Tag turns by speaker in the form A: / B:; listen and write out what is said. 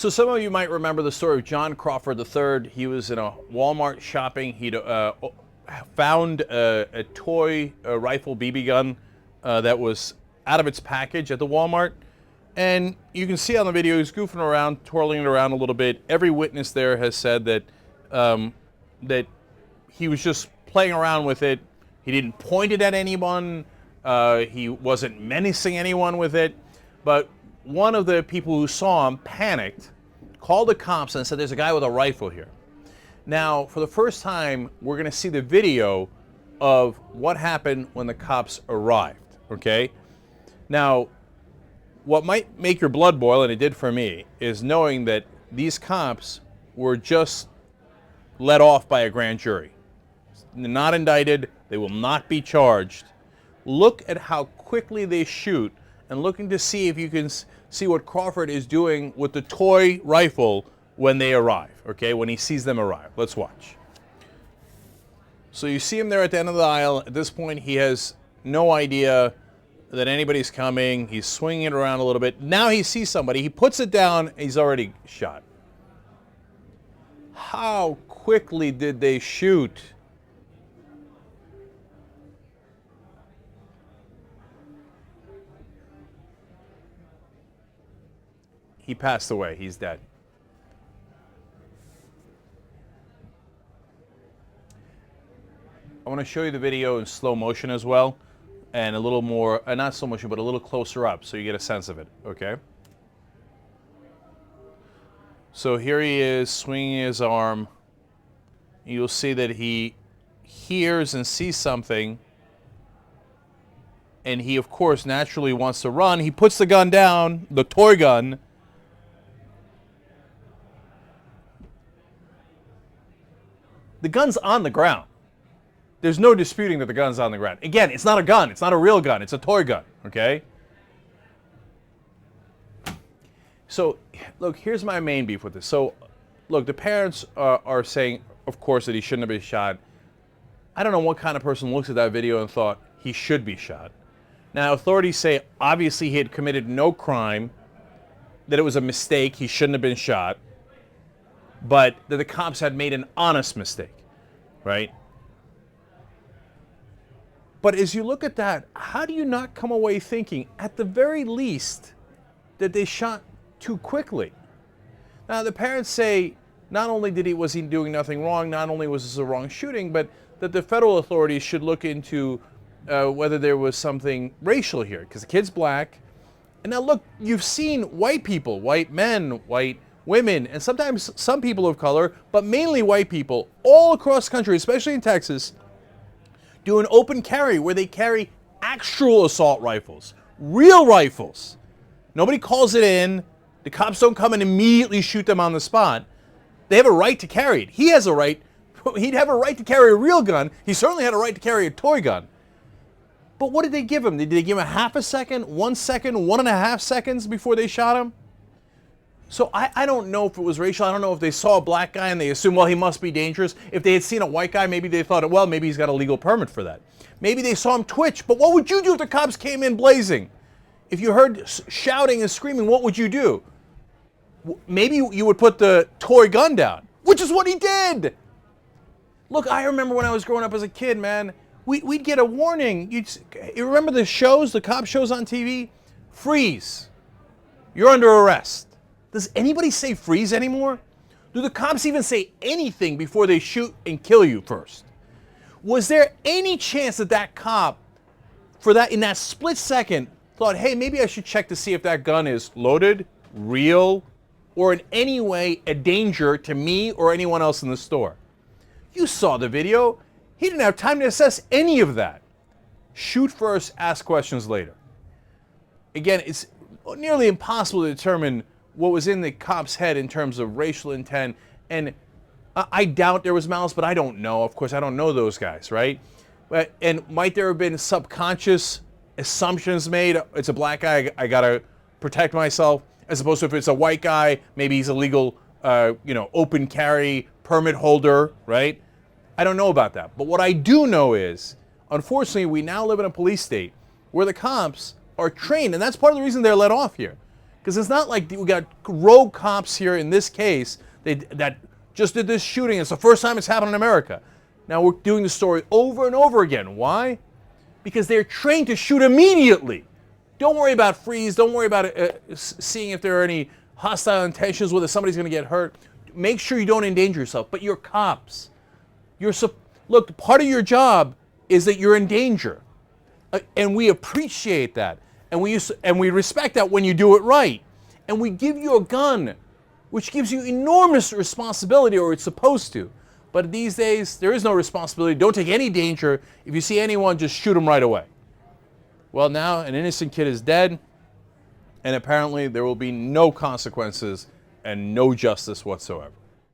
A: So some of you might remember the story of John Crawford III. He was in a Walmart shopping. He found a toy rifle BB gun that was out of its package at the Walmart. And you can see on the video he's goofing around, twirling it around a little bit. Every witness there has said that that he was just playing around with it. He didn't point it at anyone. He wasn't menacing anyone with it. But one of the people who saw him panicked, called the cops and said, "There's a guy with a rifle here." Now, for the first time, we're going to see the video of what happened when the cops arrived, okay? Now, what might make your blood boil, and it did for me, is knowing that these cops were just let off by a grand jury. They're not indicted. They will not be charged. Look at how quickly they shoot, and looking to see if you can see what Crawford is doing with the toy rifle when they arrive, okay, when he sees them arrive. Let's watch. So you see him there at the end of the aisle. At this point, he has no idea that anybody's coming. He's swinging it around a little bit. Now he sees somebody. He puts it down. He's already shot. How quickly did they shoot? He passed away. He's dead. I want to show you the video in slow motion as well, and a little more, not slow motion, but a little closer up so you get a sense of it, okay? So here he is swinging his arm. You'll see that he hears and sees something, and he, of course, naturally wants to run. He puts the gun down, the toy gun. The gun's on the ground. There's no disputing that the gun's on the ground. Again, it's not a gun. It's not a real gun. It's a toy gun, okay? So, look, here's my main beef with this. So, look, the parents are saying, of course, that he shouldn't have been shot. I don't know what kind of person looks at that video and thought he should be shot. Now, authorities say, obviously, he had committed no crime, that it was a mistake, he shouldn't have been shot, but that the cops had made an honest mistake, right? But as you look at that, how do you not come away thinking, at the very least, that they shot too quickly? Now, the parents say not only was he doing nothing wrong, not only was this a wrong shooting, but that the federal authorities should look into whether there was something racial here, because the kid's black. And now look, you've seen white people, white men, white women, and sometimes some people of color, but mainly white people, all across the country, especially in Texas, do an open carry where they carry actual assault rifles, real rifles. Nobody calls it in. The cops don't come and immediately shoot them on the spot. They have a right to carry it. He has a right. He'd have a right to carry a real gun. He certainly had a right to carry a toy gun. But what did they give him? Did they give him a half a second, 1 second, 1.5 seconds before they shot him? So I don't know if it was racial. I don't know if they saw a black guy and they assumed, well, he must be dangerous. If they had seen a white guy, maybe they thought, well, maybe he's got a legal permit for that. Maybe they saw him twitch. But what would you do if the cops came in blazing? If you heard shouting and screaming, what would you do? Maybe you would put the toy gun down, which is what he did. Look, I remember when I was growing up as a kid, man, we'd get a warning. You remember the shows, the cop shows on TV? Freeze. You're under arrest. Does anybody say freeze anymore? Do the cops even say anything before they shoot and kill you first? Was there any chance that that cop, in that split second, thought, hey, maybe I should check to see if that gun is loaded, real, or in any way a danger to me or anyone else in the store? You saw the video. He didn't have time to assess any of that. Shoot first, ask questions later. Again, it's nearly impossible to determine what was in the cop's head in terms of racial intent, and I doubt there was malice, but I don't know. Of course, I don't know those guys, right? And might there have been subconscious assumptions made? It's a black guy, I gotta protect myself, as opposed to if it's a white guy, maybe he's a legal, open carry permit holder, right? I don't know about that. But what I do know is, unfortunately, we now live in a police state where the cops are trained, and that's part of the reason they're let off here. Because it's not like we got rogue cops here in this case that just did this shooting. It's the first time it's happened in America. Now we're doing the story over and over again. Why? Because they're trained to shoot immediately. Don't worry about freeze. Don't worry about seeing if there are any hostile intentions, whether somebody's going to get hurt. Make sure you don't endanger yourself. But you're cops. Look, part of your job is that you're in danger. And we appreciate that. And we respect that when you do it right. And we give you a gun, which gives you enormous responsibility, or it's supposed to. But these days, there is no responsibility. Don't take any danger. If you see anyone, just shoot them right away. Well, now an innocent kid is dead, and apparently there will be no consequences and no justice whatsoever.